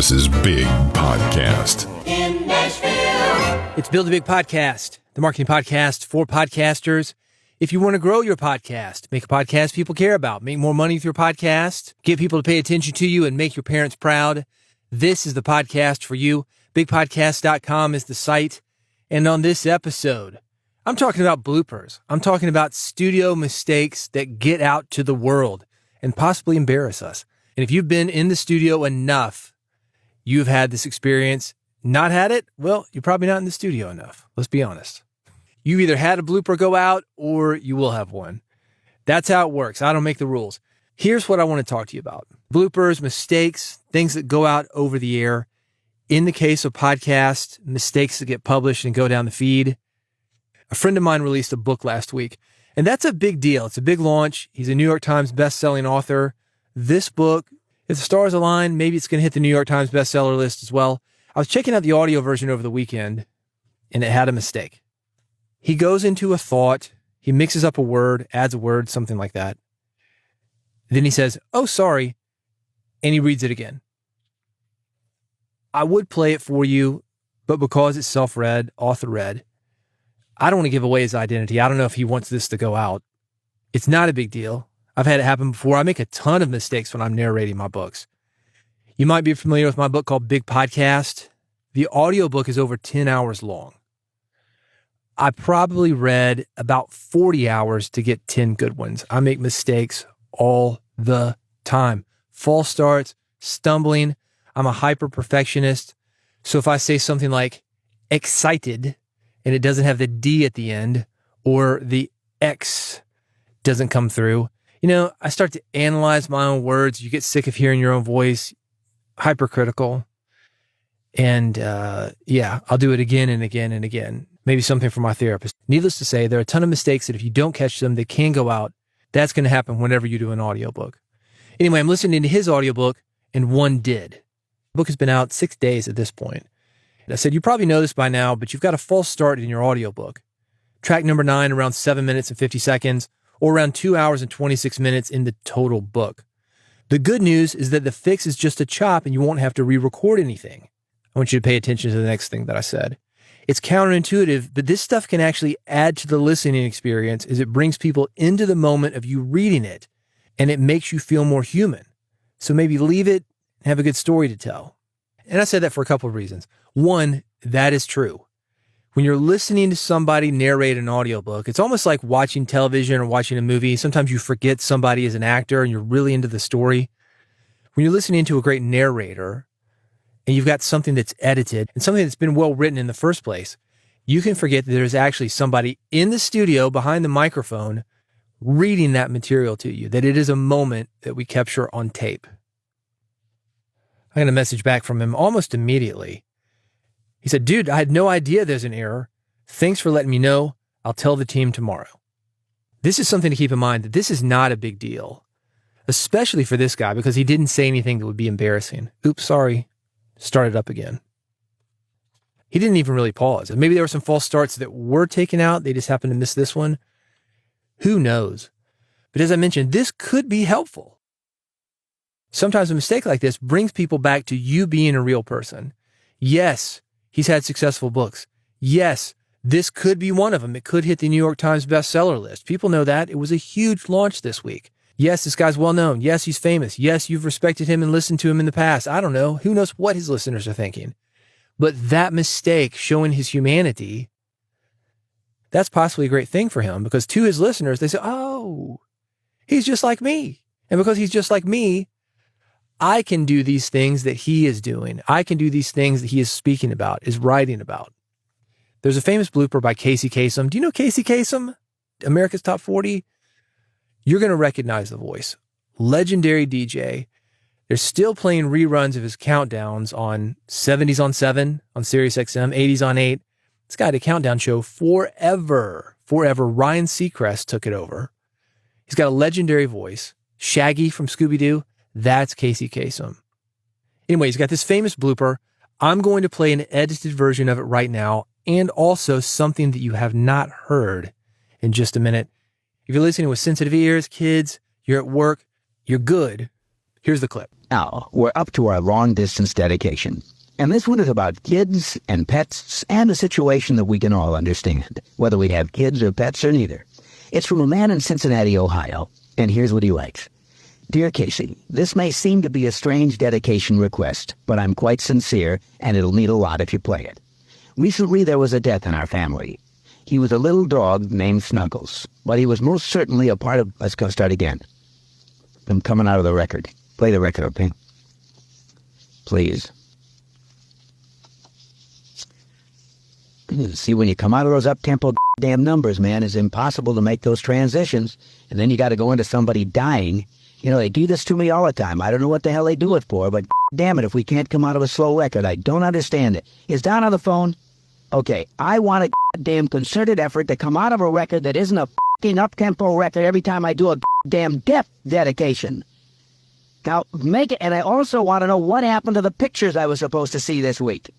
This is Big Podcast. In Nashville. It's Build a Big Podcast, the marketing podcast for podcasters. If you want to grow your podcast, make a podcast people care about, make more money with your podcast, get people to pay attention to you, and make your parents proud, this is the podcast for you. BigPodcast.com is the site. And on this episode, I'm talking about bloopers. I'm talking about studio mistakes that get out to the world and possibly embarrass us. And if you've been in the studio enough, you've had this experience. Not had it? Well, you're probably not in the studio enough. Let's be honest. You've either had a blooper go out or you will have one. That's how it works. I don't make the rules. Here's what I want to talk to you about. Bloopers, mistakes, things that go out over the air. In the case of podcasts, mistakes that get published and go down the feed. A friend of mine released a book last week, and that's a big deal. It's a big launch. He's a New York Times best-selling author. This book, if the stars align, maybe it's going to hit the New York Times bestseller list as well. I was checking out the audio version over the weekend, and it had a mistake. He goes into a thought, he mixes up a word, adds a word, something like that. Then he says, "Oh, sorry," and he reads it again. I would play it for you, but because it's self-read, author-read, I don't want to give away his identity. I don't know if he wants this to go out. It's not a big deal. I've had it happen before. I make a ton of mistakes when I'm narrating my books. You might be familiar with my book called Big Podcast. The audiobook is over 10 hours long. I probably read about 40 hours to get 10 good ones. I make mistakes all the time. False starts, stumbling. I'm a hyper perfectionist. So if I say something like excited and it doesn't have the D at the end, or the X doesn't come through, I start to analyze my own words. You get sick of hearing your own voice, hypercritical. And I'll do it again and again and again. Maybe something for my therapist. Needless to say, there are a ton of mistakes that if you don't catch them, they can go out. That's going to happen whenever you do an audiobook. Anyway, I'm listening to his audiobook, and one did. The book has been out 6 days at this point. And I said, you probably know this by now, but you've got a false start in your audiobook. Track number 9, around 7 minutes and 50 seconds, or around 2 hours and 26 minutes in the total book. The good news is that the fix is just a chop and you won't have to re-record anything. I want you to pay attention to the next thing that I said. It's counterintuitive, but this stuff can actually add to the listening experience as it brings people into the moment of you reading it, and it makes you feel more human. So maybe leave it and have a good story to tell. And I said that for a couple of reasons. One, that is true. When you're listening to somebody narrate an audiobook, it's almost like watching television or watching a movie. Sometimes you forget somebody is an actor and you're really into the story. When you're listening to a great narrator and you've got something that's edited and something that's been well written in the first place, you can forget that there's actually somebody in the studio behind the microphone reading that material to you, that it is a moment that we capture on tape. I got a message back from him almost immediately. He said, "Dude, I had no idea there's an error. Thanks for letting me know. I'll tell the team tomorrow." This is something to keep in mind, that this is not a big deal, especially for this guy, because he didn't say anything that would be embarrassing. Oops, sorry. Start it up again. He didn't even really pause. And maybe there were some false starts that were taken out. They just happened to miss this one. Who knows? But as I mentioned, this could be helpful. Sometimes a mistake like this brings people back to you being a real person. Yes, he's had successful books. Yes, this could be one of them. It could hit the New York Times bestseller list. People know that. It was a huge launch this week. Yes, this guy's well known. Yes, he's famous. Yes, you've respected him and listened to him in the past. I don't know. Who knows what his listeners are thinking? But that mistake, showing his humanity, that's possibly a great thing for him, because to his listeners, they say, "Oh, he's just like me." And because he's just like me, I can do these things that he is doing. I can do these things that he is speaking about, is writing about. There's a famous blooper by Casey Kasem. Do you know Casey Kasem? America's Top 40? You're going to recognize the voice. Legendary DJ. They're still playing reruns of his countdowns on 70s on 7 on Sirius XM, 80s on 8. This guy had a countdown show forever. Ryan Seacrest took it over. He's got a legendary voice. Shaggy from Scooby-Doo. That's Casey Kasem. Anyway, he's got this famous blooper. I'm going to play an edited version of it right now, and also something that you have not heard in just a minute. If you're listening with sensitive ears, kids, you're at work, you're good. Here's the clip. Now, we're up to our long-distance dedication. And this one is about kids and pets and a situation that we can all understand, whether we have kids or pets or neither. It's from a man in Cincinnati, Ohio, and here's what he writes. Dear Casey, this may seem to be a strange dedication request, but I'm quite sincere, and it'll mean a lot if you play it. Recently, there was a death in our family. He was a little dog named Snuggles, but he was most certainly a part of... Let's go start again. I'm coming out of the record. Play the record, okay? Please. See, when you come out of those up-tempo damn numbers, man, it's impossible to make those transitions, and then you got to go into somebody dying. You know, they do this to me all the time. I don't know what the hell they do it for, but damn it, if we can't come out of a slow record, I don't understand it. Is Don on the phone? Okay, I want a damn concerted effort to come out of a record that isn't a fucking up-tempo record every time I do a damn death dedication. Now, make it, and I also want to know what happened to the pictures I was supposed to see this week.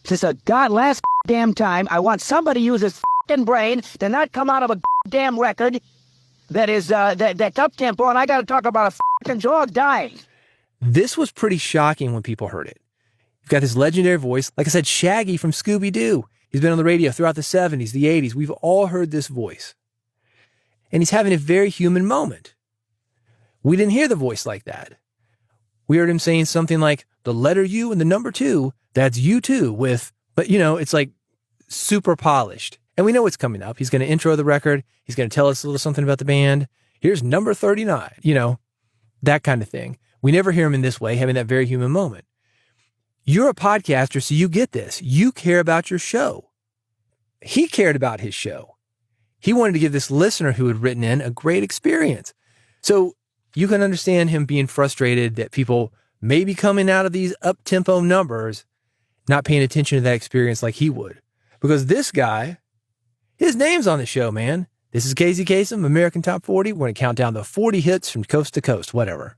Since a last damn time, I want somebody to use his fucking brain to not come out of a damn record that is, that's up-tempo, and I gotta talk about a fucking dog dying. This was pretty shocking when people heard it. You've got this legendary voice, like I said, Shaggy from Scooby-Doo. He's been on the radio throughout the 70s, the 80s. We've all heard this voice. And he's having a very human moment. We didn't hear the voice like that. We heard him saying something like, the letter U and the number 2, that's you too, with, but you know, it's like super polished. And we know what's coming up. He's going to intro the record. He's going to tell us a little something about the band. Here's number 39, you know, that kind of thing. We never hear him in this way, having that very human moment. You're a podcaster, so you get this. You care about your show. He cared about his show. He wanted to give this listener who had written in a great experience. So you can understand him being frustrated that people may be coming out of these up-tempo numbers, not paying attention to that experience like he would. Because this guy, his name's on the show, man. This is Casey Kasem, American Top 40. We're going to count down the 40 hits from coast to coast, whatever.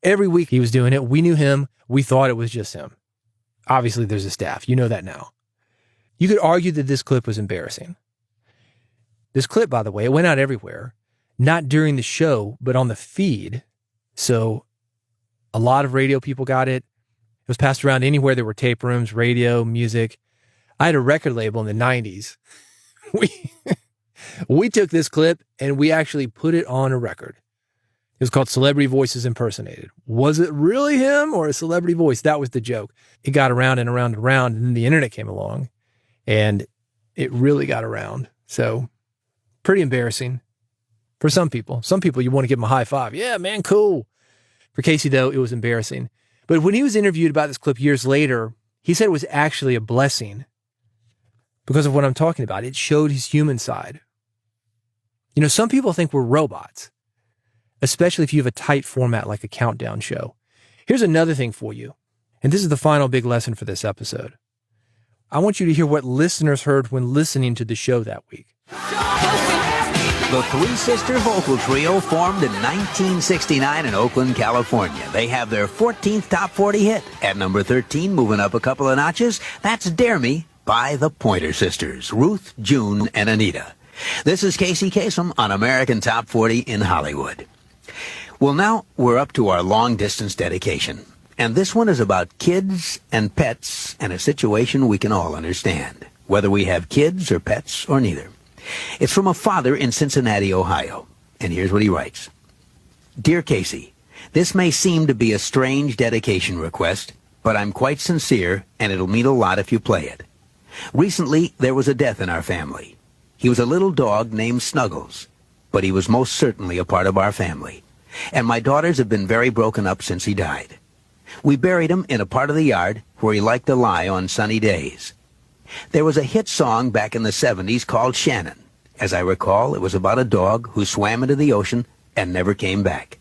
Every week he was doing it. We knew him. We thought it was just him. Obviously, there's a staff. You know that now. You could argue that this clip was embarrassing. This clip, by the way, it went out everywhere. Not during the show, but on the feed. So a lot of radio people got it. It was passed around anywhere there were tape rooms, radio, music. I had a record label in the 90s. We took this clip and we actually put it on a record. It was called Celebrity Voices Impersonated. Was it really him or a celebrity voice? That was the joke. It got around and around and around, and then the internet came along, and it really got around. So pretty embarrassing for some people. Some people, you want to give them a high five. Yeah, man, cool. For Casey, though, it was embarrassing. But when he was interviewed about this clip years later, he said it was actually a blessing because of what I'm talking about. It showed his human side. You know, some people think we're robots, especially if you have a tight format like a countdown show. Here's another thing for you, and this is the final big lesson for this episode. I want you to hear what listeners heard when listening to the show that week. The Three Sister Vocal Trio formed in 1969 in Oakland, California. They have their 14th Top 40 hit. At number 13, moving up a couple of notches, that's Dare Me by the Pointer Sisters, Ruth, June, and Anita. This is Casey Kasem on American Top 40 in Hollywood. Well, now we're up to our long-distance dedication. And this one is about kids and pets and a situation we can all understand, whether we have kids or pets or neither. It's from a father in Cincinnati, Ohio. And here's what he writes. Dear Casey, this may seem to be a strange dedication request, but I'm quite sincere, and it'll mean a lot if you play it. Recently, there was a death in our family. He was a little dog named Snuggles, but he was most certainly a part of our family. And my daughters have been very broken up since he died. We buried him in a part of the yard where he liked to lie on sunny days. There was a hit song back in the 70s called Shannon. As I recall, it was about a dog who swam into the ocean and never came back.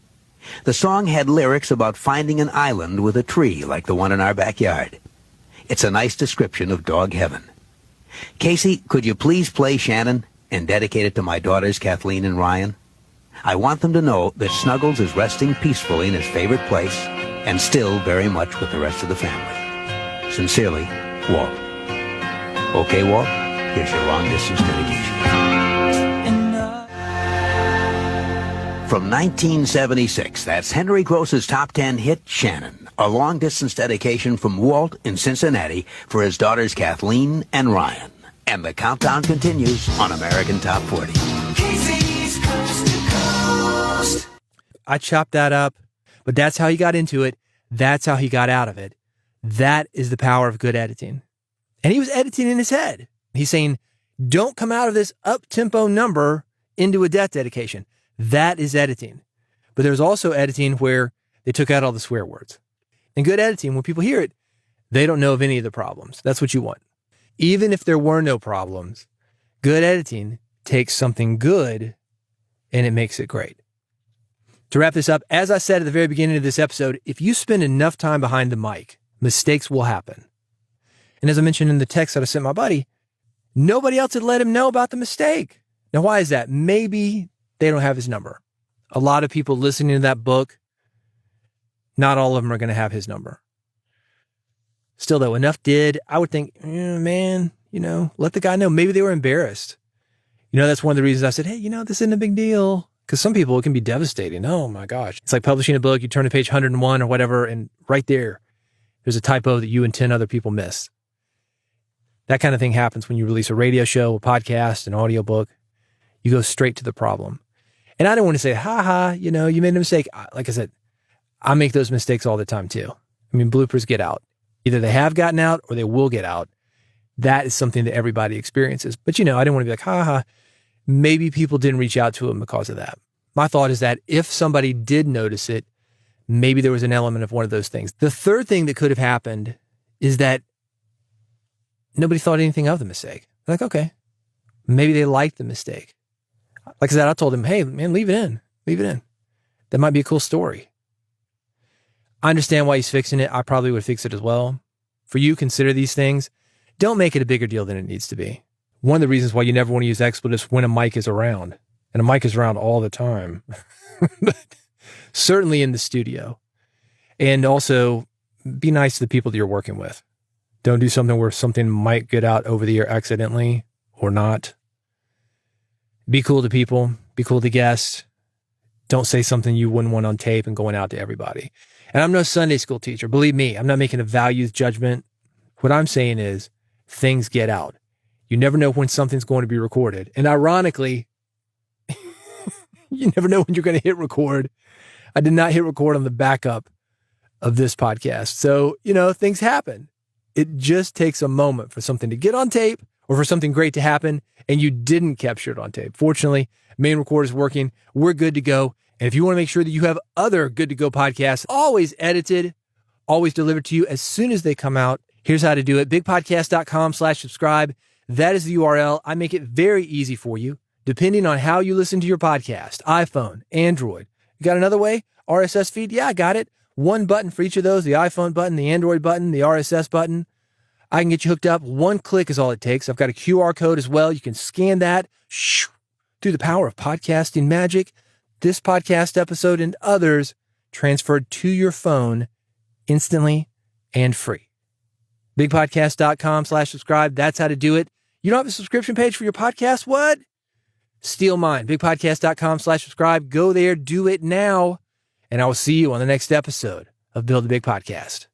The song had lyrics about finding an island with a tree like the one in our backyard. It's a nice description of dog heaven. Casey, could you please play Shannon and dedicate it to my daughters Kathleen and Ryan? I want them to know that Snuggles is resting peacefully in his favorite place and still very much with the rest of the family. Sincerely, Walt. Okay, Walt, here's your long-distance dedication. From 1976, that's Henry Gross's top 10 hit, Shannon. a long-distance dedication from Walt in Cincinnati for his daughters Kathleen and Ryan. And the countdown continues on American Top 40. Casey's Coast to Coast. I chopped that up, but that's how he got into it. That's how he got out of it. That is the power of good editing. And he was editing in his head. He's saying, don't come out of this up-tempo number into a death dedication. That is editing. But there's also editing where they took out all the swear words. And good editing, when people hear it, they don't know of any of the problems. That's what you want. Even if there were no problems, good editing takes something good and it makes it great. To wrap this up, as I said at the very beginning of this episode, if you spend enough time behind the mic, mistakes will happen. And as I mentioned in the text that I sent my buddy, nobody else had let him know about the mistake. Now, why is that? Maybe they don't have his number. A lot of people listening to that book, not all of them are going to have his number. Still, though, enough did. I would think, man, let the guy know. Maybe they were embarrassed. That's one of the reasons I said, hey, this isn't a big deal. Because some people, it can be devastating. Oh, my gosh. It's like publishing a book. You turn to page 101 or whatever, and right there, there's a typo that you and 10 other people missed. That kind of thing happens when you release a radio show, a podcast, an audiobook. You go straight to the problem. And I don't want to say, you made a mistake. Like I said, I make those mistakes all the time too. I mean, bloopers get out. Either they have gotten out or they will get out. That is something that everybody experiences. But I didn't want to be like, maybe people didn't reach out to him because of that. My thought is that if somebody did notice it, maybe there was an element of one of those things. The third thing that could have happened is that nobody thought anything of the mistake. They're like, okay, maybe they liked the mistake. Like I said, I told him, hey, man, leave it in. Leave it in. That might be a cool story. I understand why he's fixing it. I probably would fix it as well. For you, consider these things. Don't make it a bigger deal than it needs to be. One of the reasons why you never want to use expletives when a mic is around. And a mic is around all the time. But certainly in the studio. And also, be nice to the people that you're working with. Don't do something where something might get out over the air accidentally or not. Be cool to people. Be cool to guests. Don't say something you wouldn't want on tape and going out to everybody. And I'm no Sunday school teacher. Believe me, I'm not making a values judgment. What I'm saying is things get out. You never know when something's going to be recorded. And ironically, you never know when you're going to hit record. I did not hit record on the backup of this podcast. So, things happen. It just takes a moment for something to get on tape or for something great to happen, and you didn't capture it on tape. Fortunately, main recorder is working. We're good to go. And if you want to make sure that you have other good to go podcasts, always edited, always delivered to you as soon as they come out, here's how to do it. bigpodcast.com/subscribe. That is the URL. I make it very easy for you, depending on how you listen to your podcast, iPhone, Android. You got another way? RSS feed? Yeah, I got it. One button for each of those, the iPhone button, the Android button, the RSS button. I can get you hooked up. One click is all it takes. I've got a QR code as well. You can scan that through the power of podcasting magic. This podcast episode and others transferred to your phone instantly and free. bigpodcast.com/subscribe. That's how to do it. You don't have a subscription page for your podcast? What? Steal mine. bigpodcast.com/subscribe. Go there. Do it now. And I will see you on the next episode of Build the Big Podcast.